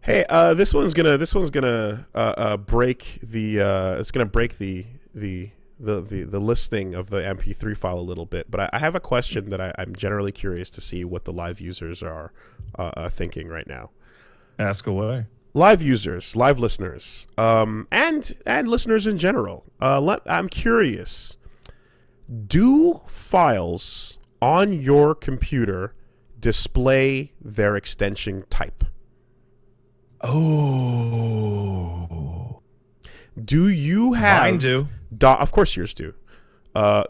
Hey, this one's gonna break the it's gonna break the listing of the MP3 file a little bit. But I have a question that I'm generally curious to see what the live users are thinking right now. Ask away. Live users, live listeners, and listeners in general. I'm curious. Do files on your computer display their extension type? Oh. Do you have... Mine do. Of course yours do.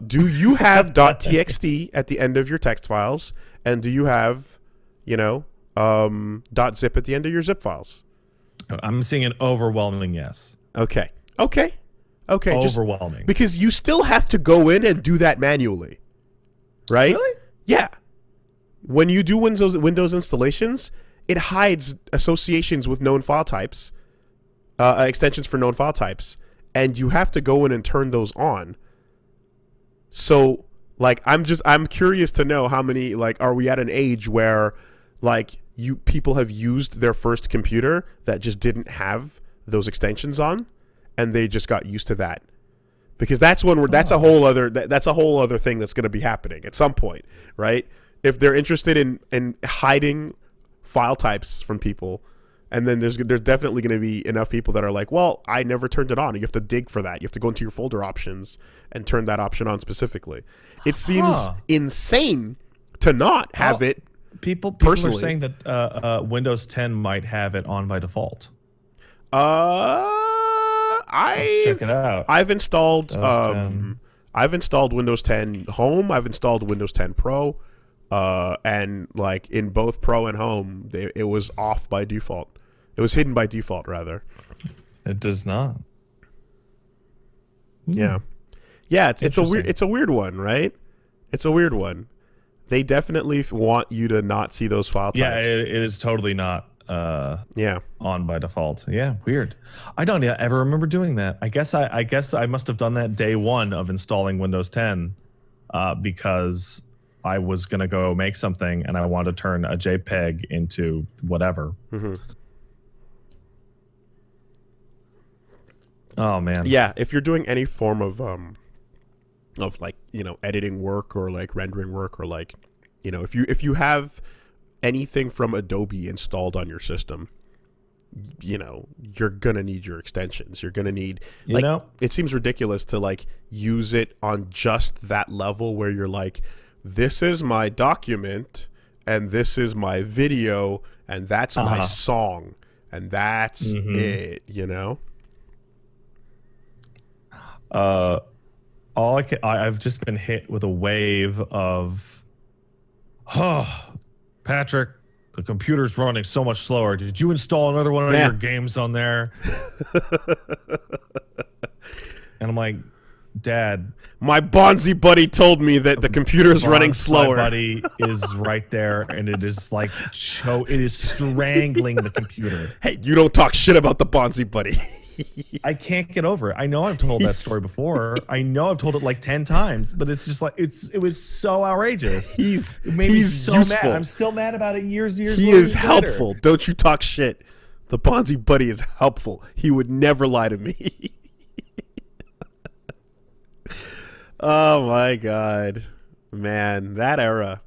Do you have .txt at the end of your text files? And do you have, .zip at the end of your zip files? I'm seeing an overwhelming yes. Okay. Overwhelming. Because you still have to go in and do that manually. Right? Really? Yeah. When you do Windows installations, it hides associations with known file types, extensions for known file types, and you have to go in and turn those on. So, I'm curious to know how many, are we at an age where, people have used their first computer that just didn't have those extensions on, and they just got used to that? Because that's that's a whole other thing that's going to be happening at some point, right? If they're interested in hiding file types from people, and then there's definitely going to be enough people that are like, well, I never turned it on. You have to dig for that. You have to go into your folder options and turn that option on specifically. It seems insane to not have it. People personally. are saying that Windows 10 might have it on by default. Let's check it out. I've installed Windows 10 Home. I've installed Windows 10 Pro. And in both Pro and Home, it was off by default. It was hidden by default, rather. It does not. Yeah, it's a weird one, right? It's a weird one. They definitely want you to not see those file types. Yeah, it is totally not. On by default. Yeah, weird. I don't ever remember doing that. I guess I must have done that day one of installing Windows 10, because I was gonna go make something and I wanted to turn a JPEG into whatever. Mm-hmm. Oh man. Yeah, if you're doing any form of editing work or rendering work, or if you have anything from Adobe installed on your system, you're gonna need your extensions. You're gonna need, it seems ridiculous to use it on just that level where you're like, this is my document and this is my video and that's my song and that's it, I've just been hit with a wave of, Patrick, the computer's running so much slower. Did you install another one of your games on there? And I'm like, Dad, my Bonzi buddy told me that the computer's running slower. My buddy is right there, and it is it is strangling the computer. Hey, you don't talk shit about the Bonzi buddy. I can't get over it. I know I've told that story before. I know I've told it 10 times, but it's just it was so outrageous. It made me so useful. mad. I'm still mad about it years He is helpful. Don't you talk shit. The Bonzi buddy is helpful. He would never lie to me. Oh my God, man, that era.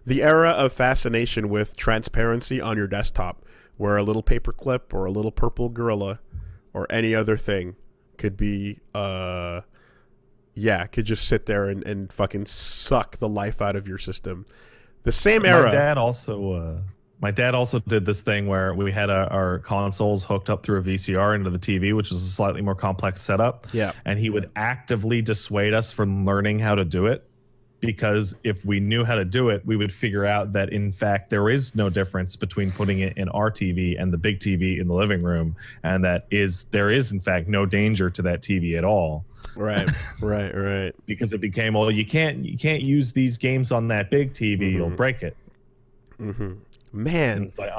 The era of fascination with transparency on your desktop, where a little paperclip or a little purple gorilla or any other thing could be, could just sit there and fucking suck the life out of your system. The same era. My dad also did this thing where we had our consoles hooked up through a VCR into the TV, which was a slightly more complex setup. Yeah. And he would actively dissuade us from learning how to do it, because if we knew how to do it, we would figure out that, in fact, there is no difference between putting it in our TV and the big TV in the living room, and there is, in fact, no danger to that TV at all. Right. Because it became, well, you can't use these games on that big TV, you'll break it. Mm-hmm. Man, and it's like,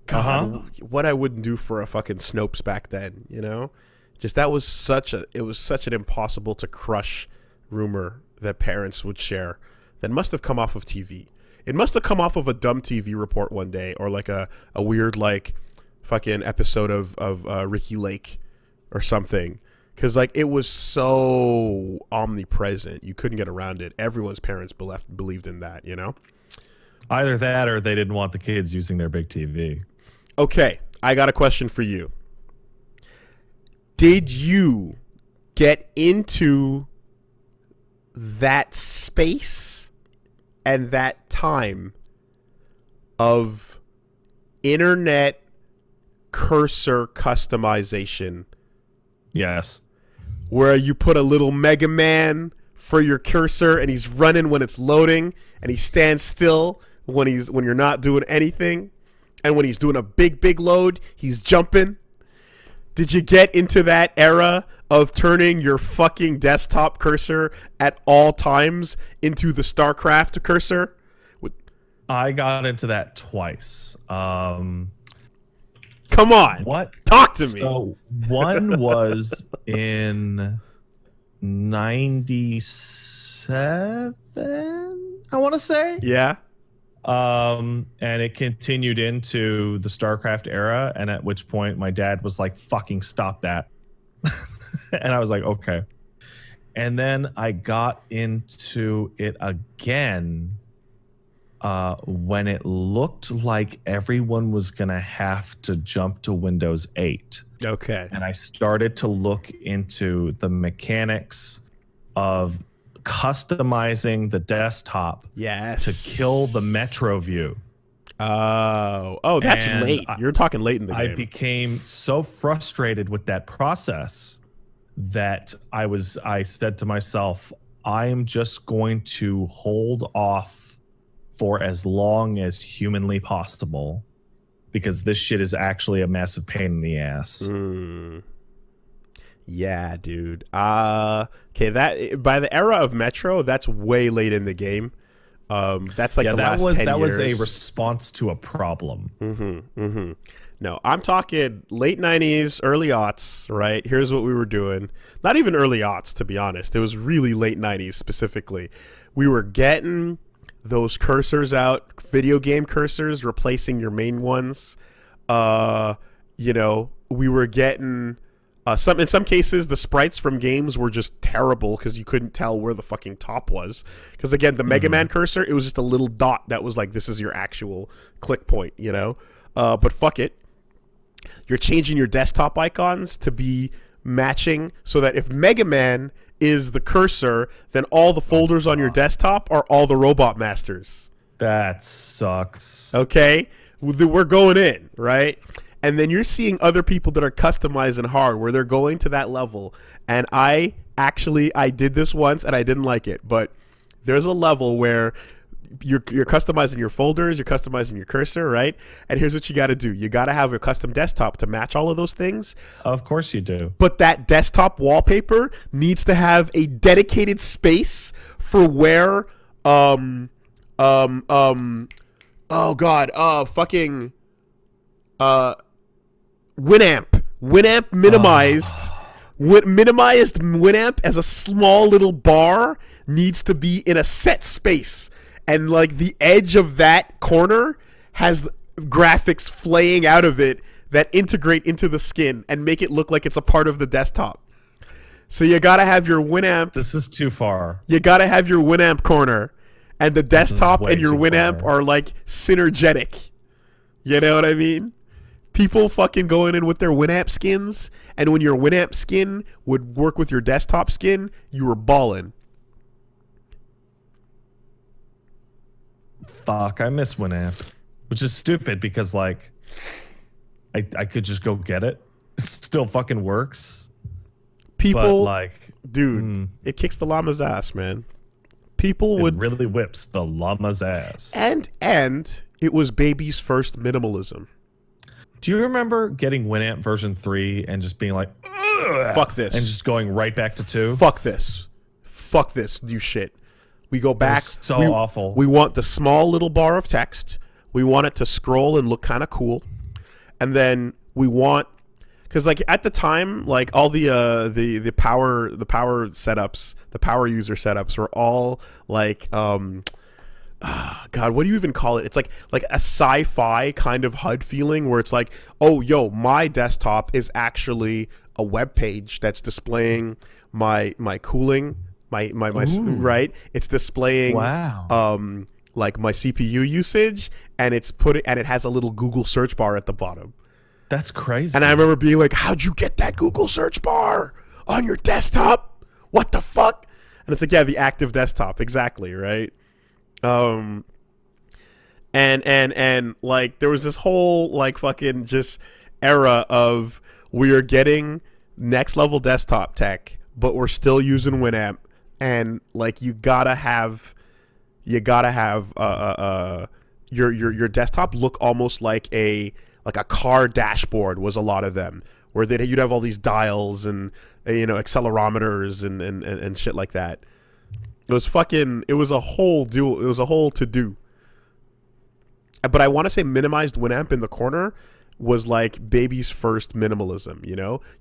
God, what I wouldn't do for a fucking Snopes back then, Just it was such an impossible to crush rumor that parents would share that must have come off of TV. It must have come off of a dumb TV report one day, or a weird fucking episode of Ricky Lake or something. Because, like, it was so omnipresent. You couldn't get around it. Everyone's parents believed in that, you know? Either that or they didn't want the kids using their big TV. Okay, I got a question for you. Did you get into that space and that time of internet cursor customization? Yes. Where you put a little Mega Man for your cursor and he's running when it's loading and he stands still when you're not doing anything, and when he's doing a big load he's jumping. Did you get into that era of turning your fucking desktop cursor at all times into the StarCraft cursor? I got into that twice. Come on. What? Talk to me. So one was in 97, I want to say. Yeah. And it continued into the StarCraft era, and at which point my dad was like, fucking stop that. And I was like, okay. And then I got into it again when it looked like everyone was going to have to jump to Windows 8. Okay. And I started to look into the mechanics of customizing the desktop to kill the Metro view. Oh, that's late. You're talking late in the game. I became so frustrated with that process that I said to myself, I am just going to hold off for as long as humanly possible, because this shit is actually a massive pain in the ass. Yeah, dude. Okay, that by the era of Metro, that's way late in the game. That's like the last 10 years. That was a response to a problem. No, I'm talking late 90s, early aughts, right? Here's what we were doing. Not even early aughts, to be honest. It was really late 90s specifically. We were getting those cursors out, video game cursors, replacing your main ones. You know, we were getting in some cases the sprites from games were just terrible because you couldn't tell where the fucking top was. Because again, the Mega Man cursor, it was just a little dot that was like, this is your actual click point, you know? But fuck it. You're changing your desktop icons to be matching so that if Mega Man is the cursor, then all the folders on your desktop are all the Robot Masters. That sucks. Okay? We're going in, right? And then you're seeing other people that are customizing hard where they're going to that level. And I did this once and I didn't like it, but there's a level where you're customizing your folders, you're customizing your cursor, right? And here's what you got to do. You got to have a custom desktop to match all of those things. Of course you do. But that desktop wallpaper needs to have a dedicated space for where fucking Winamp minimized Winamp as a small little bar needs to be in a set space. And like the edge of that corner has graphics flaying out of it that integrate into the skin and make it look like it's a part of the desktop. So you gotta have your Winamp. This is too far. You gotta have your Winamp corner, and the desktop and your Winamp are like synergetic. You know what I mean? People fucking going in with their Winamp skins, and when your Winamp skin would work with your desktop skin, you were balling. Fuck, I miss Winamp, which is stupid because like I could just go get it. It still fucking works. People, like, dude, it kicks the llama's ass, man. People would really whips the llama's ass. And it was baby's first minimalism. Do you remember getting Winamp version 3 and just being like, fuck this, and just going right back to 2? Fuck this new shit. We go back. So awful. We want the small little bar of text. We want it to scroll and look kind of cool. And then we want, because like at the time, like all the power setups, the power user setups were all like God, what do you even call it? It's like a sci-fi kind of HUD feeling where it's like, oh, yo, my desktop is actually a web page that's displaying my cooling, my right. It's displaying like my CPU usage, and it has a little Google search bar at the bottom. That's crazy. And I remember being like, how'd you get that Google search bar on your desktop? What the fuck? And it's like, yeah, the active desktop, exactly, right? And like there was this whole like fucking just era of we are getting next level desktop tech, but we're still using Winamp, and like you gotta have your desktop look almost like a car dashboard. Was a lot of them where you'd have all these dials and accelerometers and shit like that. It was a whole to do. But I want to say minimized Winamp in the corner was like baby's first minimalism,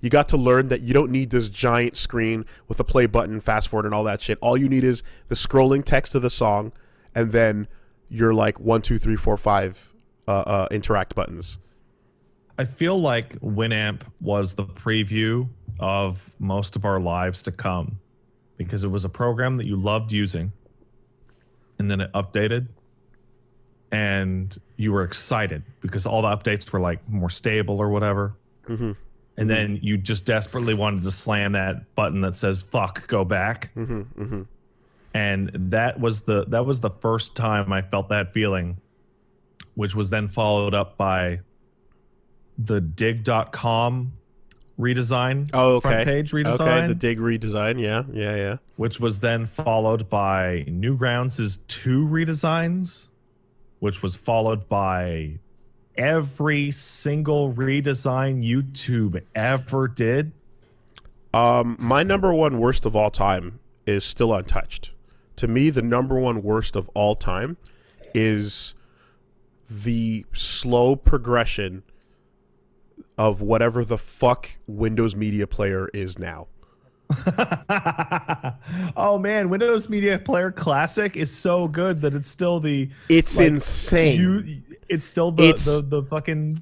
You got to learn that you don't need this giant screen with a play button, fast forward, and all that shit. All you need is the scrolling text of the song, and then your like 1, 2, 3, 4, 5 interact buttons. I feel like Winamp was the preview of most of our lives to come, because it was a program that you loved using, and then it updated, and you were excited because all the updates were like more stable or whatever. Mm-hmm. And then you just desperately wanted to slam that button that says "fuck, go back." Mm-hmm. Mm-hmm. And that was the first time I felt that feeling, which was then followed up by the dig.com redesign. Front page redesign. Okay, the dig redesign. Yeah. Which was then followed by Newgrounds' 2 redesigns, which was followed by every single redesign YouTube ever did. My number one worst of all time is still untouched. To me, the number one worst of all time is the slow progression of whatever the fuck Windows Media Player is now. Oh man, Windows Media Player Classic is so good that it's still it's insane. It's still the fucking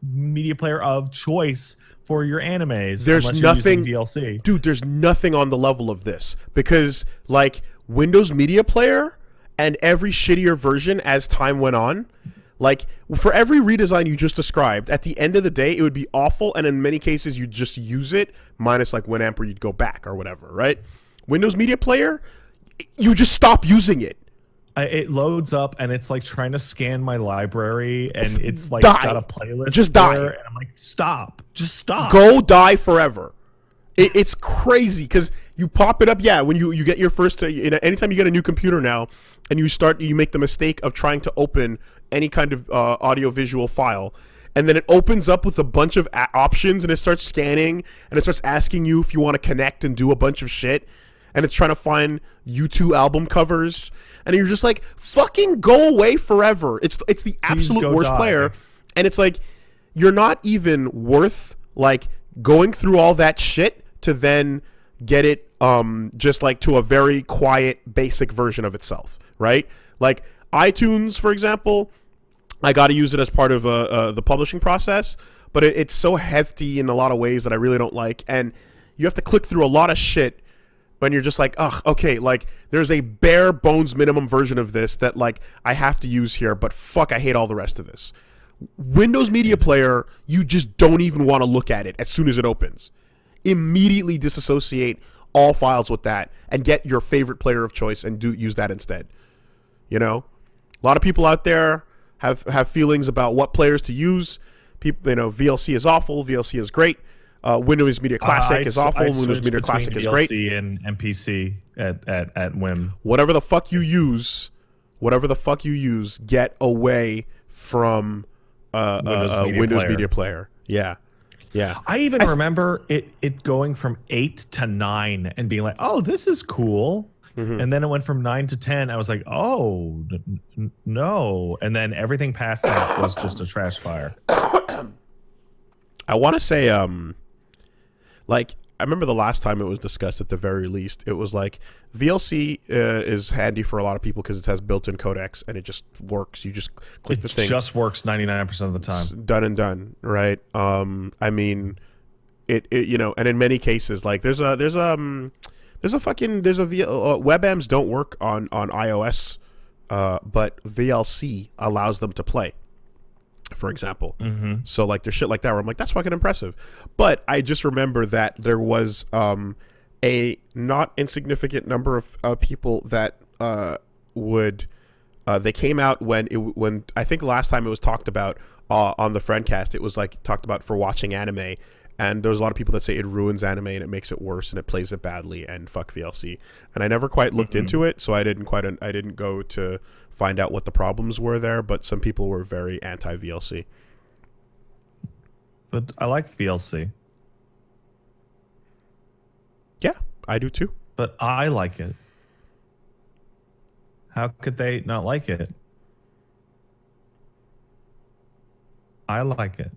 media player of choice for your animes. There's nothing DLC. Dude, there's nothing on the level of this, because like Windows Media Player and every shittier version as time went on, like for every redesign you just described, at the end of the day it would be awful, and in many cases you'd just use it, minus like Winamp where you'd go back or whatever, right? Windows Media Player, you just stop using it. It loads up and it's like trying to scan my library, and it's like die. got a playlist. Just die. And I'm like, stop. Just stop. Go die forever. It's crazy because you pop it up. Yeah, when you get your first, anytime you get a new computer now, and you make the mistake of trying to open any kind of audio-visual file, and then it opens up with a bunch of options, and it starts scanning, and it starts asking you if you want to connect and do a bunch of shit, and it's trying to find U2 album covers, and you're just like, fucking go away forever. It's the absolute worst player, and it's like you're not even worth like going through all that shit to then get it just like to a very quiet basic version of itself, right? Like iTunes, for example, I got to use it as part of the publishing process, but it's so hefty in a lot of ways that I really don't like, and you have to click through a lot of shit when you're just like, ugh, okay, like there's a bare bones minimum version of this that like I have to use here, but fuck, I hate all the rest of this. Windows Media Player, you just don't even want to look at it as soon as it opens. Immediately disassociate all files with that and get your favorite player of choice and use that instead. A lot of people out there have feelings about what players to use. People, VLC is awful, VLC is great. Windows Media Classic is awful. Windows Media Classic is great. VLC and MPC at whim. Whatever the fuck you use, get away from Windows Media Player. Yeah. I even remember it going from 8 to 9 and being like, oh, this is cool. Mm-hmm. And then it went from 9 to 10. I was like, oh, no. And then everything past that was just a trash fire. I want to say, like, I remember the last time it was discussed. At the very least, it was like VLC is handy for a lot of people because it has built-in codecs and it just works. You just click the thing. It just works 99% of the time. It's done and done, right? I mean, it you know, and in many cases, like there's a WebMs don't work on iOS, but VLC allows them to play, for example. So like there's shit like that where I'm like, that's fucking impressive. But I just remember that there was a not insignificant number of people that would they came out when I think last time it was talked about on the Friendcast, it was like talked about for watching anime. And there's a lot of people that say it ruins anime and it makes it worse and it plays it badly and fuck VLC. And I never quite looked into it, so I didn't go to find out what the problems were there. But some people were very anti VLC. But I like VLC. Yeah, I do too. But I like it. How could they not like it? I like it.